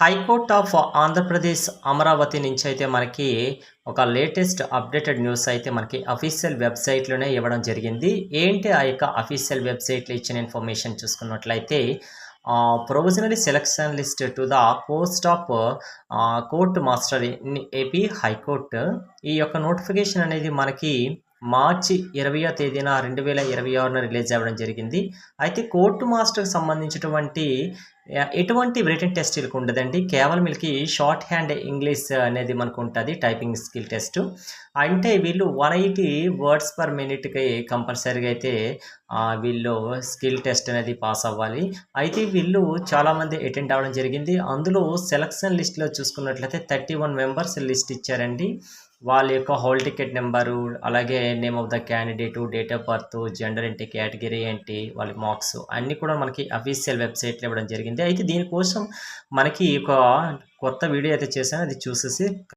High court of Andhra Pradesh Amaravati నుంచి అయితే మనకి ఒక లేటెస్ట్ అప్డేటెడ్ న్యూస్ అయితే మనకి అఫీషియల్ వెబ్సైట్లోనే ఇవ్వడం జరిగింది. ఏంటి ఆ యొక్క అఫీషియల్ వెబ్సైట్లో ఇచ్చిన ఇన్ఫర్మేషన్ చూసుకున్నట్లయితే provisionary selection list to the post of court master in AP high court. ఈ యొక్క నోటిఫికేషన్ అనేది మనకి మార్చి 20వ తేదీన 2026న రిలీజ్ అవ్వడం జరిగింది. అయితే కోర్టు మాస్టర్కి సంబంధించినటువంటి ఎటువంటి రిటన్ టెస్ట్ వీళ్ళకి ఉండదండి. కేవలం వీళ్ళకి షార్ట్ హ్యాండ్ ఇంగ్లీష్ అనేది మనకు ఉంటుంది, టైపింగ్ స్కిల్ టెస్ట్. అంటే వీళ్ళు 180 వర్డ్స్ పర్ మినిట్కి కంపల్సరీగా అయితే వీళ్ళు స్కిల్ టెస్ట్ అనేది పాస్ అవ్వాలి. అయితే వీళ్ళు చాలామంది అటెండ్ అవ్వడం జరిగింది. అందులో సెలక్షన్ లిస్ట్లో చూసుకున్నట్లయితే 31 మెంబర్స్ లిస్ట్ ఇచ్చారండి. వాళ్ళ యొక్క హాల్ టికెట్ నెంబరు, అలాగే name of the candidate, date of birth, gender ఏంటి, కేటగిరీ ఏంటి, వాళ్ళ మార్క్స్ అన్నీ కూడా మనకి అఫీషియల్ వెబ్సైట్లో ఇవ్వడం జరిగింది. అయితే దీనికోసం మనకి ఒక కొత్త వీడియో అయితే చేశాను, అది చూసేసి